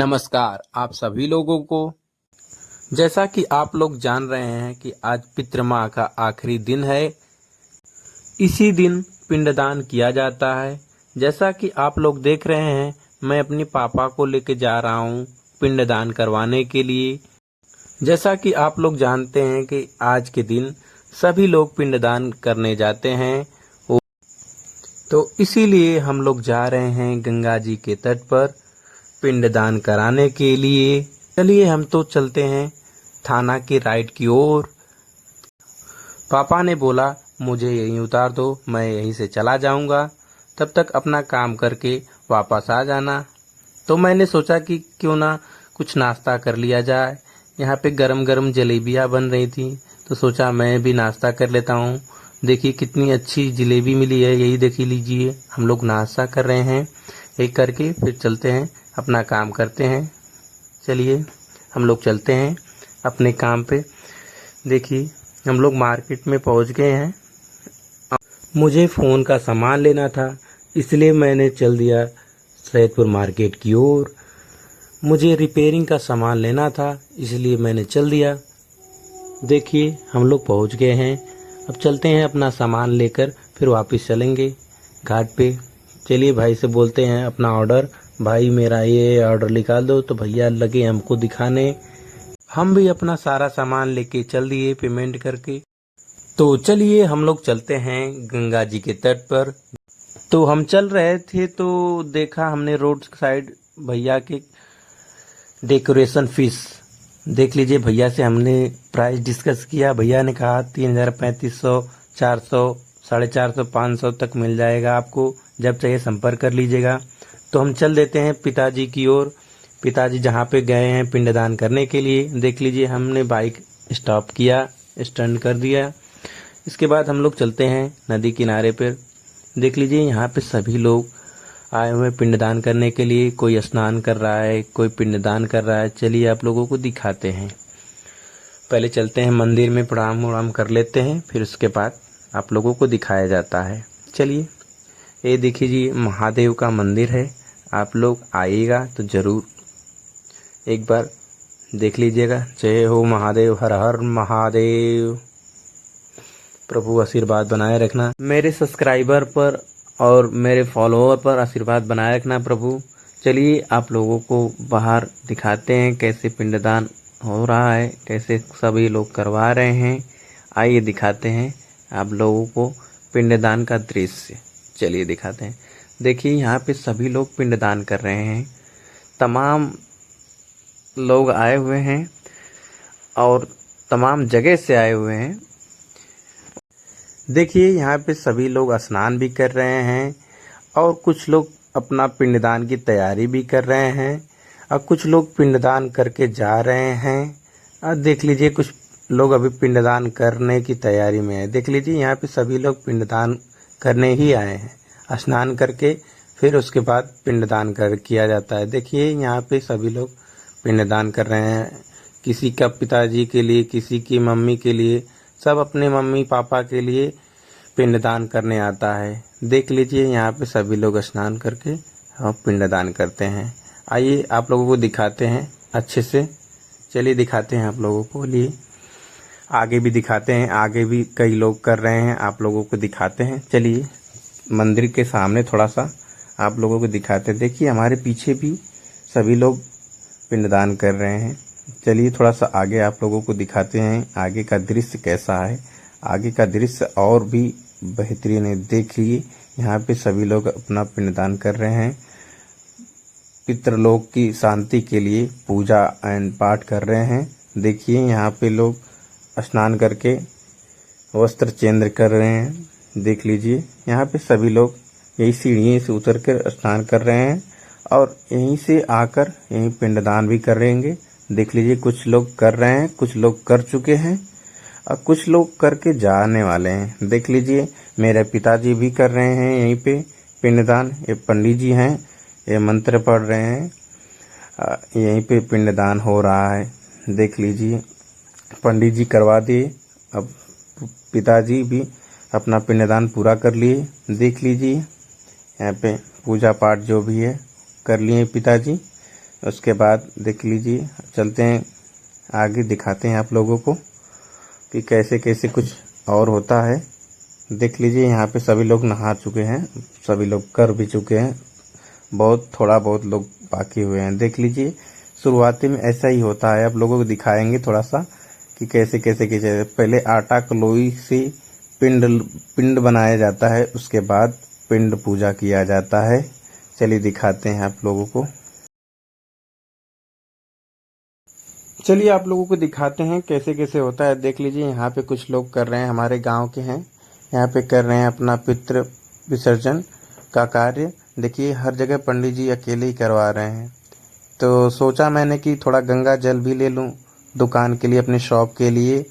नमस्कार आप सभी लोगों को। जैसा कि आप लोग जान रहे हैं कि आज पितृमाह का आखिरी दिन है। इसी दिन पिंडदान किया जाता है। जैसा कि आप लोग देख रहे हैं, मैं अपने पापा को लेके जा रहा हूँ पिंडदान करवाने के लिए। जैसा कि आप लोग जानते हैं कि आज के दिन सभी लोग पिंडदान करने जाते हैं, तो इसीलिए हम लोग जा रहे हैं गंगा जी के तट पर पिंडदान कराने के लिए। चलिए हम तो चलते हैं थाना की राइट की ओर। पापा ने बोला मुझे यहीं उतार दो, मैं यहीं से चला जाऊंगा, तब तक अपना काम करके वापस आ जाना। तो मैंने सोचा कि क्यों ना कुछ नाश्ता कर लिया जाए। यहाँ पे गरम गरम जलेबियाँ बन रही थी, तो सोचा मैं भी नाश्ता कर लेता हूँ। देखिए कितनी अच्छी जलेबी मिली है, यही देख लीजिए। हम लोग नाश्ता कर रहे हैं, एक करके फिर चलते हैं अपना काम करते हैं। चलिए हम लोग चलते हैं अपने काम पे। देखिए हम लोग मार्केट में पहुंच गए हैं। मुझे फ़ोन का सामान लेना था, इसलिए मैंने चल दिया सैदपुर मार्केट की ओर। मुझे रिपेयरिंग का सामान लेना था, इसलिए मैंने चल दिया। देखिए हम लोग पहुंच गए हैं। अब चलते हैं अपना सामान लेकर, फिर वापस चलेंगे घाट पे। चलिए भाई से बोलते हैं अपना ऑर्डर, भाई मेरा ये ऑर्डर निकाल दो। तो भैया लगे हमको दिखाने। हम भी अपना सारा सामान लेके चल दिए पेमेंट करके। तो चलिए हम लोग चलते हैं गंगा जी के तट पर। तो हम चल रहे थे तो देखा हमने रोड साइड भैया के डेकोरेशन फिश। देख लीजिए, भैया से हमने प्राइस डिस्कस किया। भैया ने कहा 3000, 3500, 400, 450, 500 तक मिल जाएगा आपको, जब चाहिए संपर्क कर लीजिएगा। तो हम चल देते हैं पिताजी की ओर। पिताजी जहाँ पे गए हैं पिंडदान करने के लिए। देख लीजिए हमने बाइक स्टॉप किया, स्टैंड कर दिया। इसके बाद हम लोग चलते हैं नदी किनारे पर। देख लीजिए यहाँ पे सभी लोग आए हुए पिंडदान करने के लिए। कोई स्नान कर रहा है, कोई पिंडदान कर रहा है। चलिए आप लोगों को दिखाते हैं। पहले चलते हैं मंदिर में, प्रणाम उड़ाम कर लेते हैं, फिर उसके बाद आप लोगों को दिखाया जाता है। चलिए ये देखिए जी, महादेव का मंदिर है। आप लोग आइएगा तो ज़रूर एक बार देख लीजिएगा। जय हो महादेव, हर हर महादेव। प्रभु आशीर्वाद बनाए रखना, मेरे सब्सक्राइबर पर और मेरे फॉलोअर पर आशीर्वाद बनाए रखना प्रभु। चलिए आप लोगों को बाहर दिखाते हैं कैसे पिंडदान हो रहा है, कैसे सभी लोग करवा रहे हैं। आइए दिखाते हैं आप लोगों को पिंडदान का दृश्य। चलिए दिखाते हैं। देखिए यहाँ पे सभी लोग पिंडदान कर रहे हैं। तमाम लोग आए हुए हैं और तमाम जगह से आए हुए हैं। देखिए यहाँ पे सभी लोग स्नान भी कर रहे हैं और कुछ लोग अपना पिंडदान की तैयारी भी कर रहे हैं और कुछ लोग पिंडदान करके जा रहे हैं। और देख लीजिए कुछ लोग अभी पिंडदान करने की तैयारी में है। देख लीजिए यहाँ पे सभी लोग पिंडदान करने ही आए हैं। स्नान करके फिर उसके बाद पिंडदान किया जाता है। देखिए यहाँ पे सभी लोग पिंडदान कर रहे हैं। किसी का पिताजी के लिए, किसी की मम्मी के लिए, सब अपने मम्मी पापा के लिए पिंडदान करने आता है। देख लीजिए यहाँ पे सभी लोग स्नान करके और पिंडदान करते हैं। आइए आप लोगों को दिखाते हैं अच्छे से। चलिए दिखाते हैं आप लोगों को। लिए आगे भी दिखाते हैं, आगे भी कई लोग कर रहे हैं, आप लोगों को दिखाते हैं। चलिए मंदिर के सामने थोड़ा सा आप लोगों को दिखाते हैं। देखिए हमारे पीछे भी सभी लोग पिंडदान कर रहे हैं। चलिए थोड़ा सा आगे आप लोगों को दिखाते हैं आगे का दृश्य कैसा है। आगे का दृश्य और भी बेहतरीन है। देखिए यहाँ पे सभी लोग अपना पिंडदान कर रहे हैं। पितृलोक की शांति के लिए पूजा एंड पाठ कर रहे हैं। देखिए यहाँ पे लोग स्नान करके वस्त्र चेंज कर रहे हैं। देख लीजिए यहाँ पे सभी लोग यही सीढ़ियों से उतर कर स्नान कर रहे हैं और यहीं से आकर यहीं पिंडदान भी करेंगे। देख लीजिए कुछ लोग कर रहे हैं, कुछ लोग कर चुके हैं और कुछ लोग करके जाने वाले हैं। देख लीजिए मेरे पिताजी भी कर रहे हैं यहीं पे पिंडदान। ये पंडित जी हैं, ये मंत्र पढ़ रहे हैं। यहीं पे पिंडदान हो रहा है। देख लीजिए पंडित जी करवा दिए, अब पिताजी भी अपना पिंडदान पूरा कर लिए। देख लीजिए यहाँ पे पूजा पाठ जो भी है कर लिए पिताजी। उसके बाद देख लीजिए, चलते हैं आगे, दिखाते हैं आप लोगों को कि कैसे कैसे कुछ और होता है। देख लीजिए यहाँ पे सभी लोग नहा चुके हैं, सभी लोग कर भी चुके हैं, थोड़ा बहुत लोग बाकी हुए हैं। देख लीजिए शुरुआती में ऐसा ही होता है, आप लोगों को दिखाएंगे थोड़ा सा कि कैसे कैसे कैसे। पहले आटा कलोई से पिंड बनाया जाता है, उसके बाद पिंड पूजा किया जाता है। चलिए दिखाते हैं आप लोगों को। चलिए आप लोगों को दिखाते हैं कैसे कैसे होता है। देख लीजिए यहाँ पे कुछ लोग कर रहे हैं, हमारे गांव के हैं, यहाँ पे कर रहे हैं अपना पितृ विसर्जन का कार्य। देखिए हर जगह पंडित जी अकेले ही करवा रहे हैं। तो सोचा मैंने कि थोड़ा गंगा जल भी ले लूँ दुकान के लिए, अपने शॉप के लिए,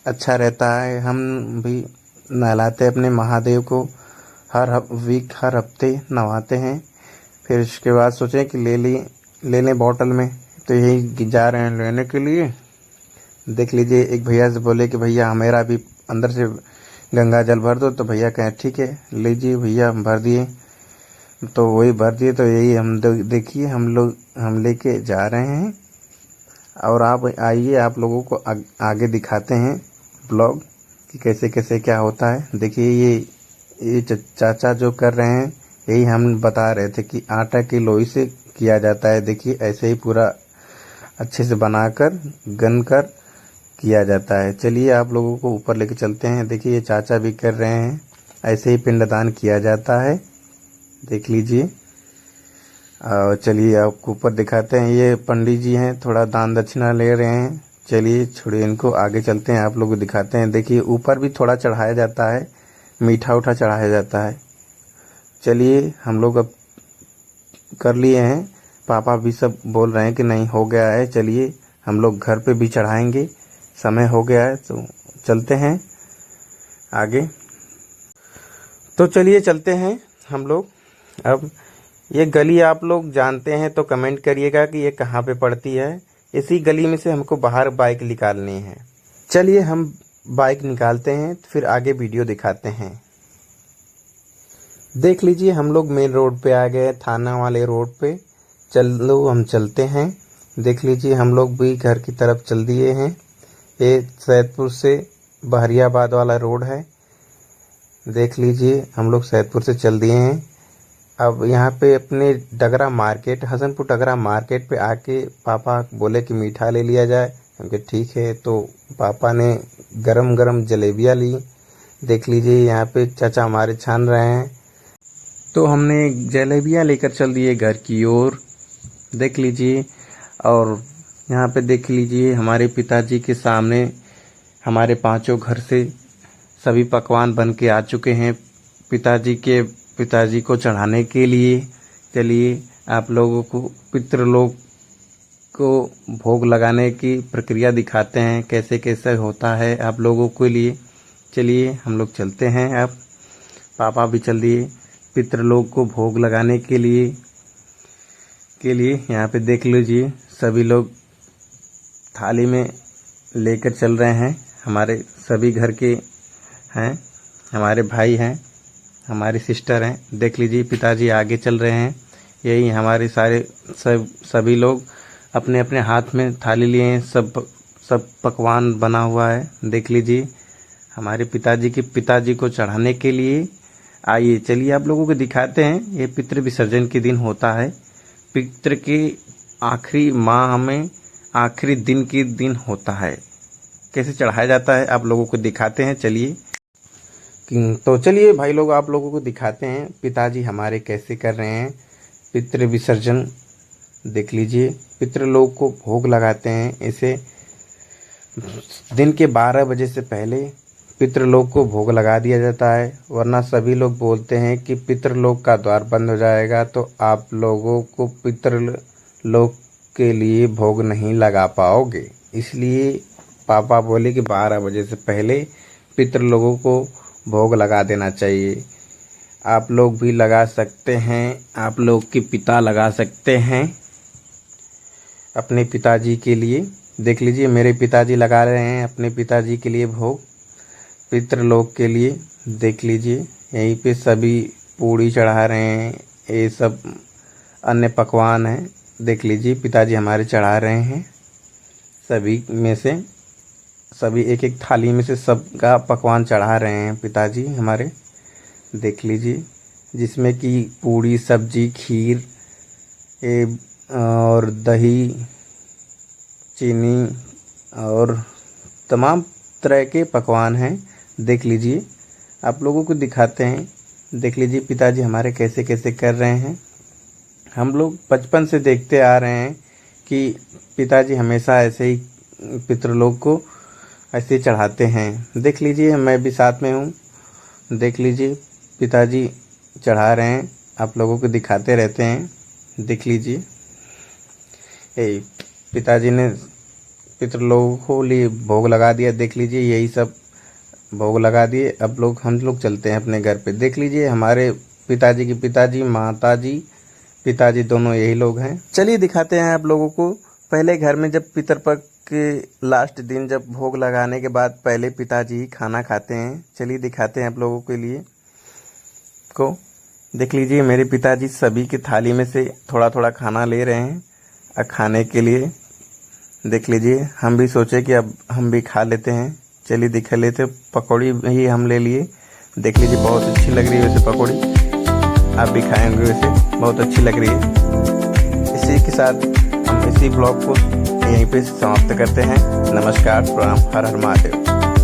अच्छा रहता है। हम भी नहलाते हैं अपने महादेव को, हर हफ्ते नहवाते हैं। फिर उसके बाद सोचे कि ले लें बॉटल में, तो यही जा रहे हैं लेने के लिए। देख लीजिए एक भैया से बोले कि भैया मेरा भी अंदर से गंगा जल भर दो, तो भैया कहें ठीक है लीजिए भैया, हम भर दिए। तो वही भर दिए, तो यही हम देखिए हम लेके जा रहे हैं। और आप आइए, आप लोगों को आगे दिखाते हैं ब्लॉग कि कैसे कैसे क्या होता है। देखिए ये चाचा जो कर रहे हैं, यही हम बता रहे थे कि आटा की लोई से किया जाता है। देखिए ऐसे ही पूरा अच्छे से बनाकर गन कर किया जाता है। चलिए आप लोगों को ऊपर लेके चलते हैं। देखिए ये चाचा भी कर रहे हैं, ऐसे ही पिंडदान किया जाता है। देख लीजिए, और चलिए आपको ऊपर दिखाते हैं। ये पंडित जी हैं, थोड़ा दान दक्षिणा ले रहे हैं। चलिए छोड़िए इनको, आगे चलते हैं, आप लोग को दिखाते हैं। देखिए ऊपर भी थोड़ा चढ़ाया जाता है, मीठा उठा चढ़ाया जाता है। चलिए हम लोग अब कर लिए हैं, पापा भी सब बोल रहे हैं कि नहीं हो गया है, चलिए हम लोग घर पे भी चढ़ाएंगे, समय हो गया है। तो चलते हैं आगे। तो चलिए चलते हैं हम लोग। अब ये गली आप लोग जानते हैं तो कमेंट करिएगा कि ये कहाँ पे पड़ती है। इसी गली में से हमको बाहर बाइक निकालनी है। चलिए हम बाइक निकालते हैं, फिर आगे वीडियो दिखाते हैं। देख लीजिए हम लोग मेन रोड पे आ गए, थाना वाले रोड पे। चलो हम चलते हैं। देख लीजिए हम लोग भी घर की तरफ चल दिए हैं। ये सैदपुर से बहरियाबाद वाला रोड है। देख लीजिए हम लोग सैदपुर से चल दिए हैं। अब यहाँ पे अपने डगरा मार्केट, हसनपुर डगरा मार्केट पे आके पापा बोले कि मीठा ले लिया जाए। हमके ठीक है, तो पापा ने गरम गरम जलेबियाँ ली। देख लीजिए यहाँ पे चाचा हमारे छान रहे हैं, तो हमने जलेबियाँ लेकर चल दिए घर की ओर। देख लीजिए, और यहाँ पे देख लीजिए हमारे पिताजी के सामने हमारे पांचों घर से सभी पकवान बन के आ चुके हैं पिताजी को चढ़ाने के लिए। चलिए आप लोगों को पितृलोक को भोग लगाने की प्रक्रिया दिखाते हैं, कैसे कैसे होता है आप लोगों के लिए। चलिए हम लोग चलते हैं। अब पापा भी चल दिए पितृलोक को भोग लगाने के लिए। यहाँ पे देख लीजिए सभी लोग थाली में लेकर चल रहे हैं। हमारे सभी घर के हैं, हमारे भाई हैं, हमारी सिस्टर हैं। देख लीजिए पिताजी आगे चल रहे हैं। यही हमारे सभी लोग अपने अपने हाथ में थाली लिए हैं, सब पकवान बना हुआ है। देख लीजिए हमारे पिताजी को चढ़ाने के लिए। आइए चलिए आप लोगों को दिखाते हैं। ये पितृ विसर्जन के दिन होता है। पितृ के आखिरी माह में आखिरी दिन के दिन होता है। कैसे चढ़ाया जाता है आप लोगों को दिखाते हैं। चलिए, तो चलिए भाई लोग आप लोगों को दिखाते हैं पिताजी हमारे कैसे कर रहे हैं पितृ विसर्जन। देख लीजिए पितृलोक को भोग लगाते हैं। इसे दिन के 12 बजे से पहले पितृलोक को भोग लगा दिया जाता है, वरना सभी लोग बोलते हैं कि पितृलोक का द्वार बंद हो जाएगा, तो आप लोगों को पितृलोक के लिए भोग नहीं लगा पाओगे। इसलिए पापा बोले कि 12 बजे से पहले पितृलोगों को भोग लगा देना चाहिए। आप लोग भी लगा सकते हैं, आप लोग के पिता लगा सकते हैं अपने पिताजी के लिए। देख लीजिए मेरे पिताजी लगा रहे हैं अपने पिताजी के लिए भोग पितृलोक के लिए। देख लीजिए यहीं पे सभी पूड़ी चढ़ा रहे हैं, ये सब अन्य पकवान हैं। देख लीजिए पिताजी हमारे चढ़ा रहे हैं। सभी में से सभी एक एक थाली में से सबका पकवान चढ़ा रहे हैं पिताजी हमारे। देख लीजिए जिसमें कि पूड़ी, सब्जी, खीर और दही, चीनी और तमाम तरह के पकवान हैं। देख लीजिए आप लोगों को दिखाते हैं। देख लीजिए पिताजी हमारे कैसे कैसे कर रहे हैं। हम लोग बचपन से देखते आ रहे हैं कि पिताजी हमेशा ऐसे ही पितृलोक को ऐसे चढ़ाते हैं। देख लीजिए मैं भी साथ में हूँ। देख लीजिए पिताजी चढ़ा रहे हैं, आप लोगों को दिखाते रहते हैं। देख लीजिए पिताजी ने पितृलोकों को लिए भोग लगा दिया। देख लीजिए यही सब भोग लगा दिए। अब हम लोग चलते हैं अपने घर पे। देख लीजिए हमारे पिताजी की पिताजी, माताजी, पिताजी दोनों यही लोग हैं। चलिए दिखाते हैं आप लोगों को। पहले घर में जब पितरपक्ष के लास्ट दिन जब भोग लगाने के बाद पहले पिताजी ही खाना खाते हैं। चलिए दिखाते हैं आप लोगों के लिए को। देख लीजिए मेरे पिताजी सभी की थाली में से थोड़ा थोड़ा खाना ले रहे हैं खाने के लिए। देख लीजिए हम भी सोचे कि अब हम भी खा लेते हैं। चलिए दिखा लेते। पकौड़ी ही हम ले लिए। देख लीजिए बहुत अच्छी लग रही है वैसे पकौड़ी, आप भी खाएंगे वैसे बहुत अच्छी लग रही है। इसी के साथ हम इसी ब्लॉग को यहीं पे समाप्त करते हैं। नमस्कार, प्रणाम, हर हर महादेव।